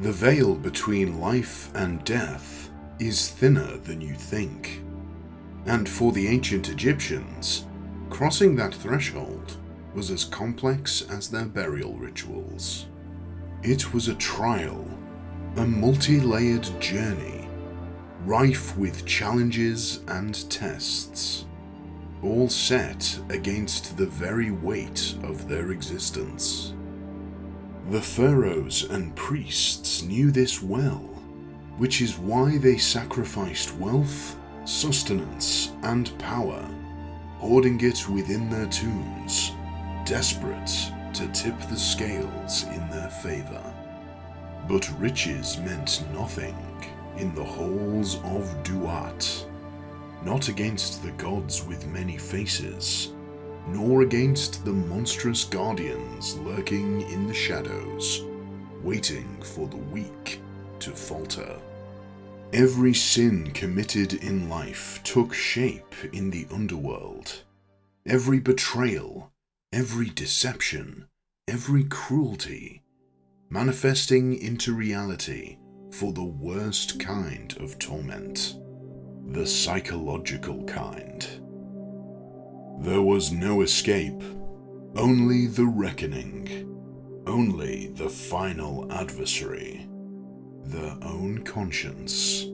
The veil between life and death is thinner than you think. And for the ancient Egyptians, crossing that threshold was as complex as their burial rituals. It was a trial, a multi-layered journey, rife with challenges and tests, all set against the very weight of their existence. The pharaohs and priests knew this well, which is why they sacrificed wealth, sustenance, and power, hoarding it within their tombs, desperate to tip the scales in their favor. But riches meant nothing in the halls of Duat, not against the gods with many faces, nor against the monstrous guardians lurking in the shadows, waiting for the weak to falter. Every sin committed in life took shape in the underworld. Every betrayal, every deception, every cruelty, manifesting into reality for the worst kind of torment, the psychological kind. There was no escape, only the reckoning, only the final adversary, their own conscience.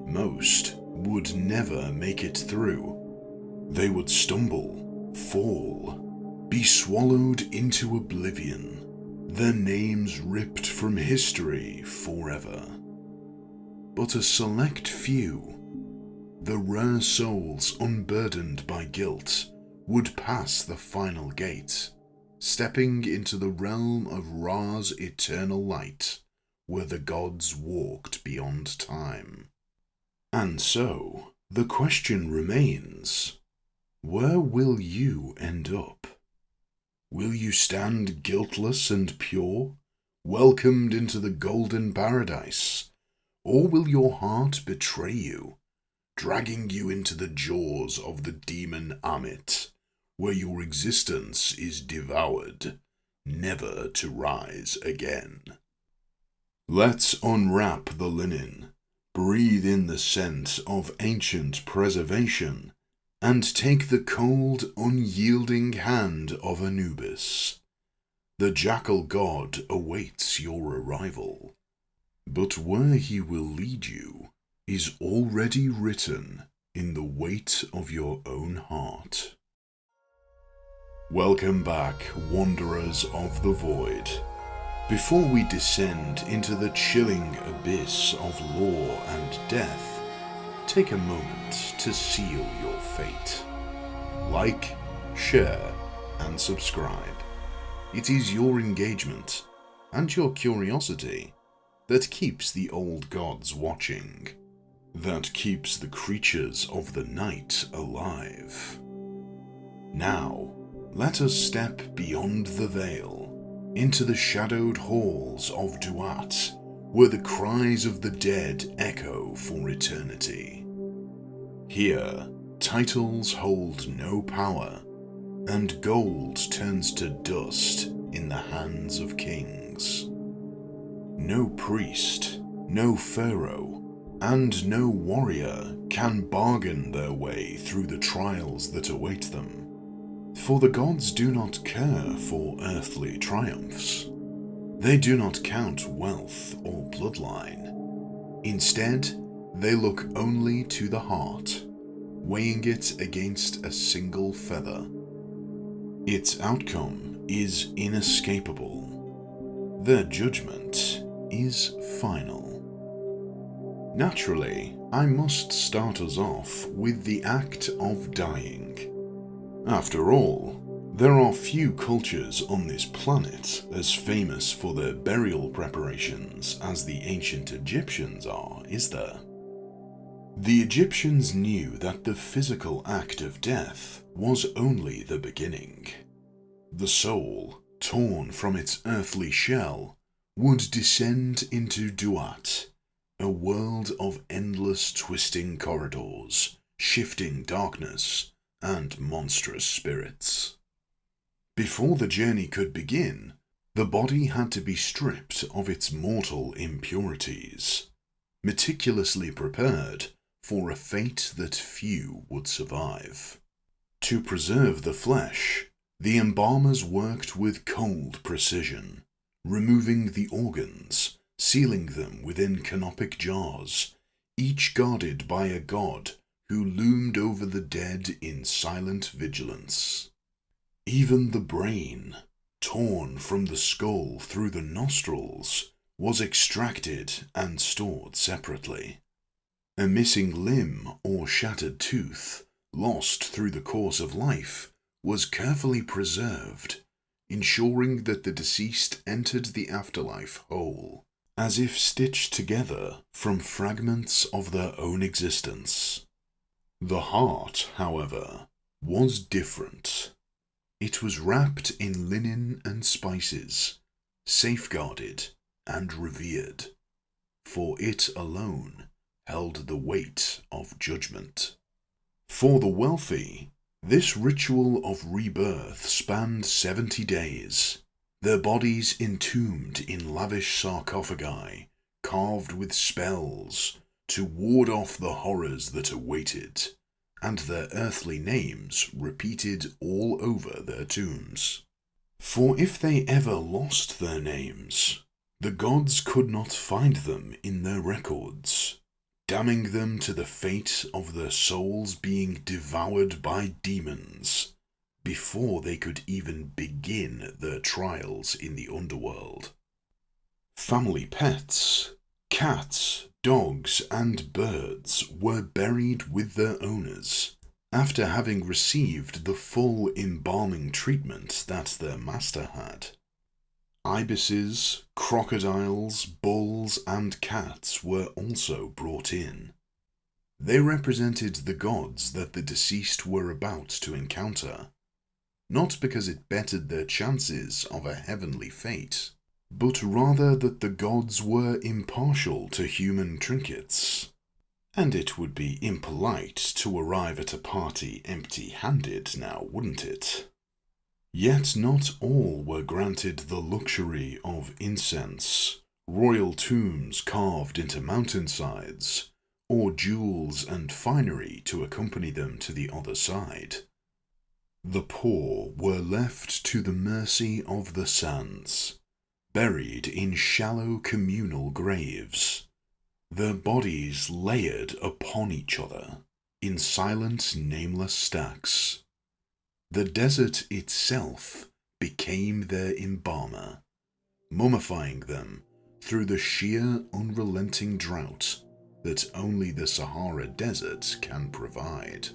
Most would never make it through. They would stumble, fall, be swallowed into oblivion, their names ripped from history forever. But a select few, the rare souls unburdened by guilt, would pass the final gate, stepping into the realm of Ra's eternal light, where the gods walked beyond time. And so, the question remains, where will you end up? Will you stand guiltless and pure, welcomed into the golden paradise, or will your heart betray you, dragging you into the jaws of the demon Ammit, where your existence is devoured, never to rise again? Let's unwrap the linen, breathe in the scent of ancient preservation, and take the cold, unyielding hand of Anubis. The jackal god awaits your arrival, but where he will lead you is already written in the weight of your own heart. Welcome back, wanderers of the void. Before we descend into the chilling abyss of lore and death, take a moment to seal your fate. Like, share, and subscribe. It is your engagement and your curiosity that keeps the old gods watching, that keeps the creatures of the night alive. Now, let us step beyond the veil, into the shadowed halls of Duat, where the cries of the dead echo for eternity. Here, titles hold no power, and gold turns to dust in the hands of kings. No priest, no pharaoh, and no warrior can bargain their way through the trials that await them. For the gods do not care for earthly triumphs. They do not count wealth or bloodline. Instead, they look only to the heart, weighing it against a single feather. Its outcome is inescapable. Their judgment is final. Naturally, I must start us off with the act of dying. After all, there are few cultures on this planet as famous for their burial preparations as the ancient Egyptians are, is there? The Egyptians knew that the physical act of death was only the beginning. The soul, torn from its earthly shell, would descend into Duat, a world of endless twisting corridors, shifting darkness, and monstrous spirits. Before the journey could begin, The body had to be stripped of its mortal impurities, meticulously prepared for a fate that few would survive. To preserve the flesh, the embalmers worked with cold precision, removing the organs, sealing them within canopic jars, each guarded by a god who loomed over the dead in silent vigilance. Even the brain, torn from the skull through the nostrils, was extracted and stored separately. A missing limb or shattered tooth, lost through the course of life, was carefully preserved, ensuring that the deceased entered the afterlife whole, as if stitched together from fragments of their own existence. The heart, however, was different. It was wrapped in linen and spices, safeguarded and revered, for it alone held the weight of judgment. For the wealthy, this ritual of rebirth spanned 70 days, their bodies entombed in lavish sarcophagi, carved with spells to ward off the horrors that awaited, and their earthly names repeated all over their tombs. For if they ever lost their names, the gods could not find them in their records, damning them to the fate of their souls being devoured by demons before they could even begin their trials in the underworld. Family pets, cats, dogs, and birds were buried with their owners after having received the full embalming treatment that their master had. Ibises, crocodiles, bulls, and cats were also brought in. They represented the gods that the deceased were about to encounter, not because it bettered their chances of a heavenly fate, but rather that the gods were impartial to human trinkets, and it would be impolite to arrive at a party empty-handed now, wouldn't it? Yet not all were granted the luxury of incense, royal tombs carved into mountainsides, or jewels and finery to accompany them to the other side. The poor were left to the mercy of the sands, buried in shallow communal graves, their bodies layered upon each other in silent, nameless stacks. The desert itself became their embalmer, mummifying them through the sheer, unrelenting drought that only the Sahara Desert can provide.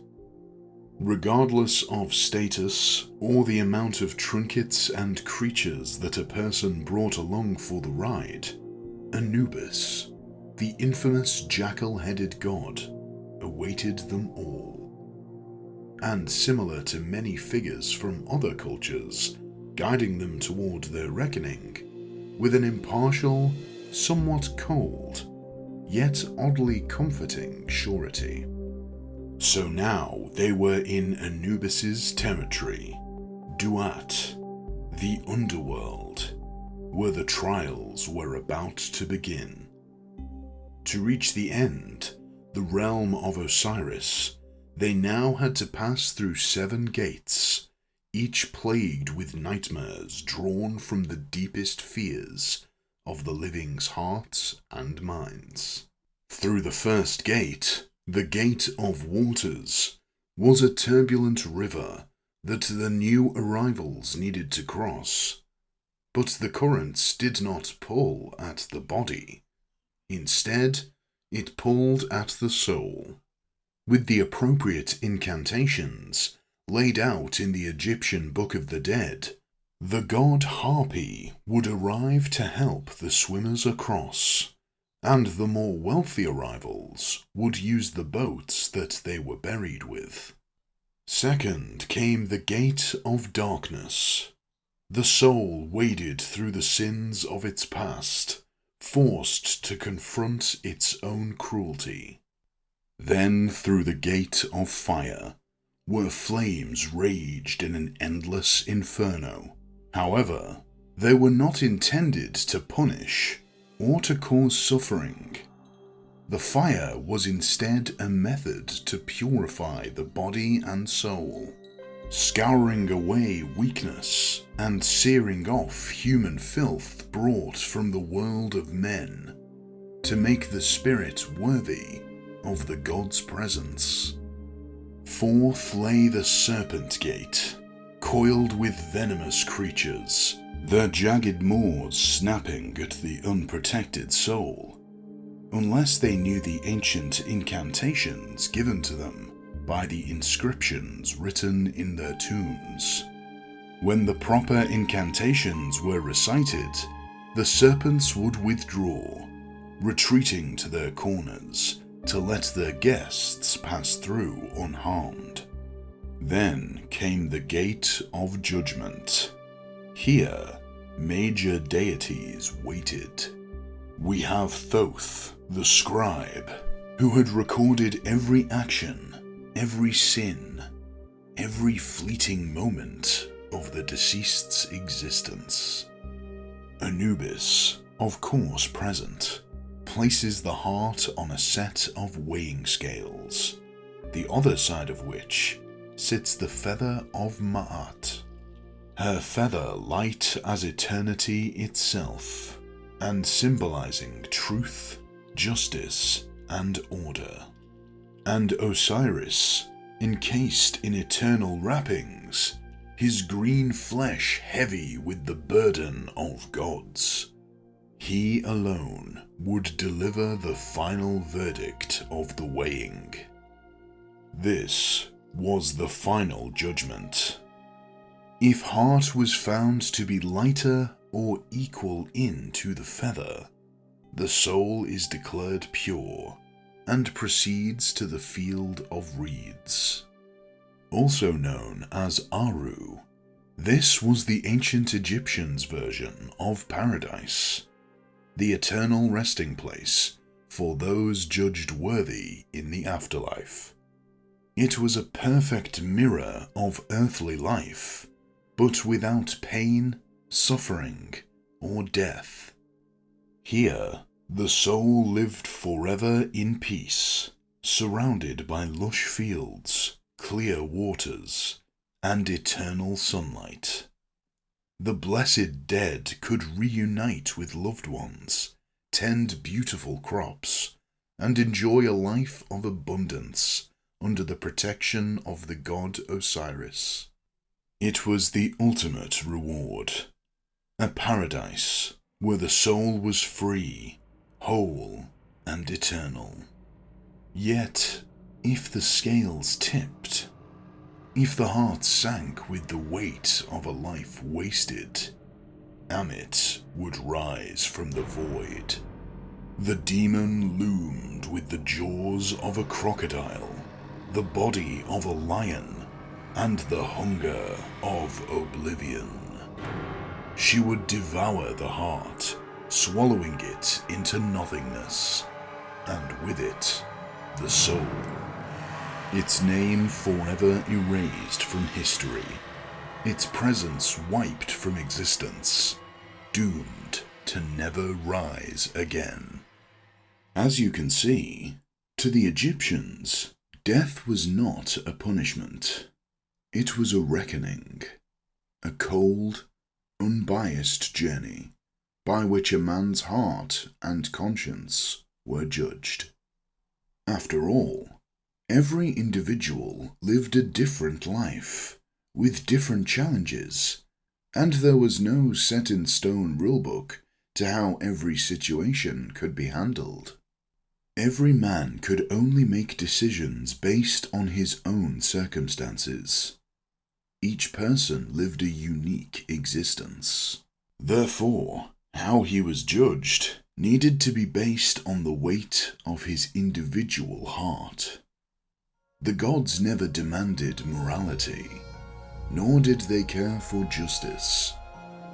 Regardless of status or the amount of trinkets and creatures that a person brought along for the ride, Anubis, the infamous jackal-headed god, awaited them all. And similar to many figures from other cultures, guiding them toward their reckoning, with an impartial, somewhat cold, yet oddly comforting surety. So now they were in Anubis's territory, Duat, the Underworld, where the trials were about to begin. To reach the end, the realm of Osiris, they now had to pass through 7 gates, each plagued with nightmares drawn from the deepest fears of the living's hearts and minds. Through the first gate, the Gate of Waters, was a turbulent river that the new arrivals needed to cross, but the currents did not pull at the body. Instead, it pulled at the soul. With the appropriate incantations laid out in the Egyptian Book of the Dead, the god Harpy would arrive to help the swimmers across, and the more wealthy arrivals would use the boats that they were buried with. Second came the Gate of Darkness. The soul waded through the sins of its past, forced to confront its own cruelty. Then through the Gate of Fire, where flames raged in an endless inferno. However, They were not intended to punish or to cause suffering. The fire was instead a method to purify the body and soul, scouring away weakness and searing off human filth brought from the world of men to make the spirit worthy of the god's presence. Forth lay the serpent gate, coiled with venomous creatures, their jagged maws snapping at the unprotected soul, unless they knew the ancient incantations given to them by the inscriptions written in their tombs. When the proper incantations were recited, the serpents would withdraw, retreating to their corners to let their guests pass through unharmed. Then came the Gate of Judgment. Here, major deities waited. We have Thoth, the scribe, who had recorded every action, every sin, every fleeting moment of the deceased's existence. Anubis, of course present, places the heart on a set of weighing scales, the other side of which sits the feather of Ma'at, her feather light as eternity itself, and symbolizing truth, justice, and order. And Osiris, encased in eternal wrappings, his green flesh heavy with the burden of gods. He alone would deliver the final verdict of the weighing. This was the final judgment. If heart was found to be lighter or equal in to the feather, the soul is declared pure and proceeds to the field of reeds. Also known as Aru, this was the ancient Egyptians' version of paradise, the eternal resting place for those judged worthy in the afterlife. It was a perfect mirror of earthly life, but without pain, suffering, or death. Here, the soul lived forever in peace, surrounded by lush fields, clear waters, and eternal sunlight. The blessed dead could reunite with loved ones, tend beautiful crops, and enjoy a life of abundance under the protection of the god Osiris. It was the ultimate reward, a paradise where the soul was free, whole, and eternal. Yet, if the scales tipped, if the heart sank with the weight of a life wasted, Ammit would rise from the void. The demon loomed with the jaws of a crocodile, the body of a lion, and the hunger of oblivion. She would devour the heart, swallowing it into nothingness, and with it, the soul. Its name forever erased from history, its presence wiped from existence, doomed to never rise again. As you can see, to the Egyptians, death was not a punishment. It was a reckoning, a cold, unbiased journey by which a man's heart and conscience were judged. After all, every individual lived a different life, with different challenges, and there was no set-in-stone rulebook to how every situation could be handled. Every man could only make decisions based on his own circumstances. Each person lived a unique existence. Therefore, how he was judged needed to be based on the weight of his individual heart. The gods never demanded morality, nor did they care for justice.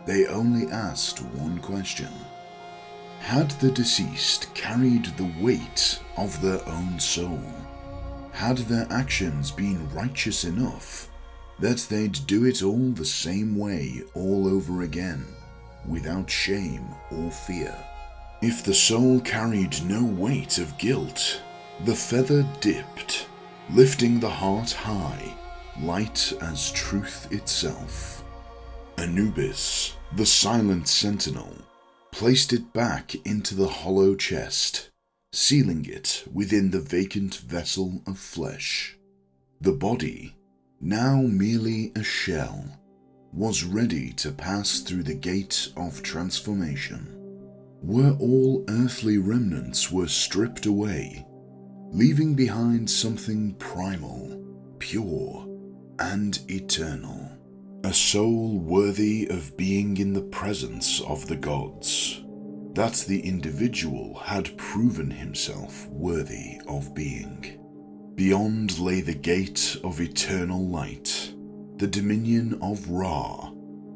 They only asked one question. Had the deceased carried the weight of their own soul? Had their actions been righteous enough that they'd do it all the same way all over again, without shame or fear. If the soul carried no weight of guilt, the feather dipped, lifting the heart high, light as truth itself. Anubis, the silent sentinel, placed it back into the hollow chest, sealing it within the vacant vessel of flesh. The body, now merely a shell, was ready to pass through the gate of transformation, where all earthly remnants were stripped away, leaving behind something primal, pure, and eternal. A soul worthy of being in the presence of the gods, that the individual had proven himself worthy of being. Beyond lay the gate of eternal light, the dominion of Ra,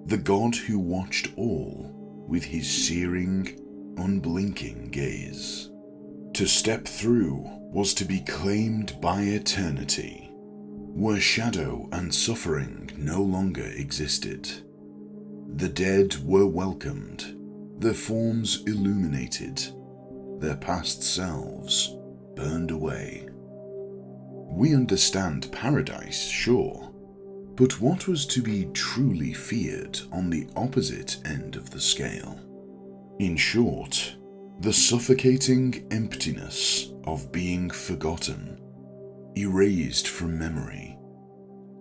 the god who watched all with his searing, unblinking gaze. To step through was to be claimed by eternity, where shadow and suffering no longer existed. The dead were welcomed, their forms illuminated, their past selves burned away. We understand paradise, sure, but what was to be truly feared on the opposite end of the scale? In short, the suffocating emptiness of being forgotten, erased from memory,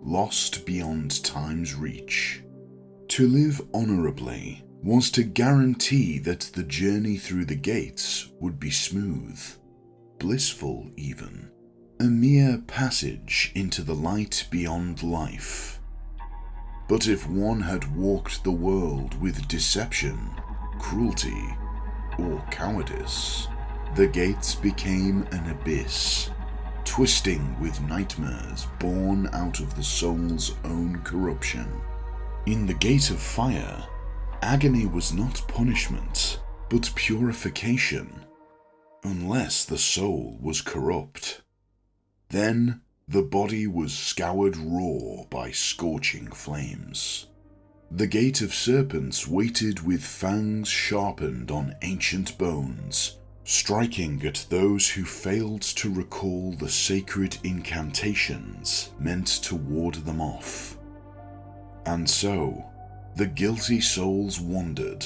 lost beyond time's reach. To live honorably was to guarantee that the journey through the gates would be smooth, blissful even, a mere passage into the light beyond life. But if one had walked the world with deception, cruelty, or cowardice, the gates became an abyss, twisting with nightmares born out of the soul's own corruption. In the gate of fire, agony was not punishment, but purification, unless the soul was corrupt. Then the body was scoured raw by scorching flames. The gate of serpents waited with fangs sharpened on ancient bones, striking at those who failed to recall the sacred incantations meant to ward them off. And so, the guilty souls wandered,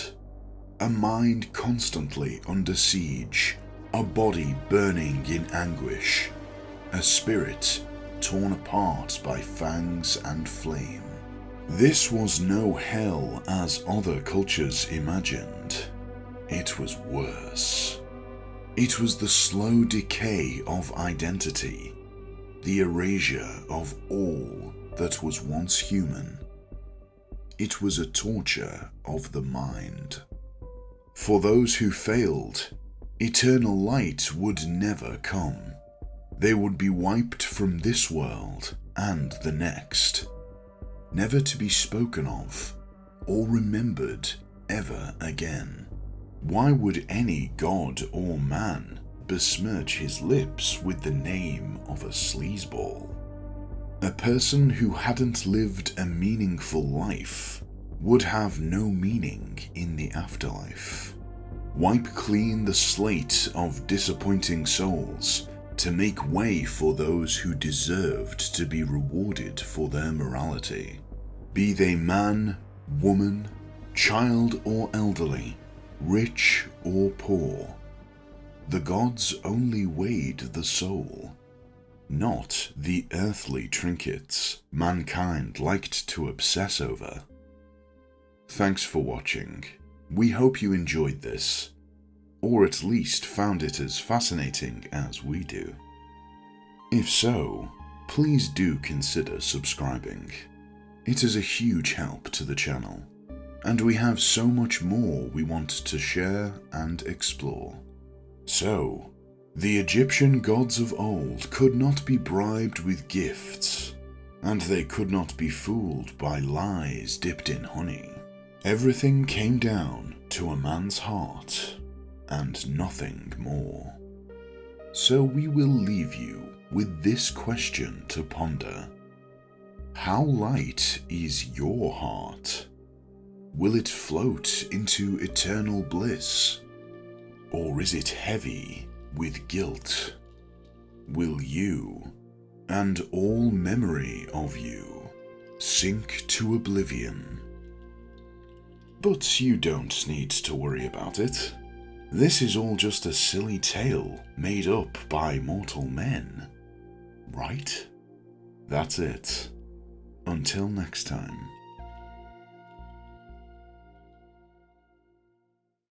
a mind constantly under siege, a body burning in anguish, a spirit torn apart by fangs and flame. This was no hell as other cultures imagined. It was worse. It was the slow decay of identity, the erasure of all that was once human. It was a torture of the mind. For those who failed, eternal light would never come. They would be wiped from this world and the next, never to be spoken of or remembered ever again. Why would any god or man besmirch his lips with the name of a sleazeball? A person who hadn't lived a meaningful life would have no meaning in the afterlife. Wipe clean the slate of disappointing souls to make way for those who deserved to be rewarded for their morality. Be they man, woman, child or elderly, rich or poor. The gods only weighed the soul, not the earthly trinkets mankind liked to obsess over. Thanks for watching. We hope you enjoyed this, or at least found it as fascinating as we do. If so, please do consider subscribing. It is a huge help to the channel, and we have so much more we want to share and explore. So, the Egyptian gods of old could not be bribed with gifts, and they could not be fooled by lies dipped in honey. Everything came down to a man's heart, and nothing more. So we will leave you with this question to ponder. How light is your heart? Will it float into eternal bliss? Or is it heavy with guilt? Will you, and all memory of you, sink to oblivion? But you don't need to worry about it. This is all just a silly tale made up by mortal men. Right? That's it. Until next time.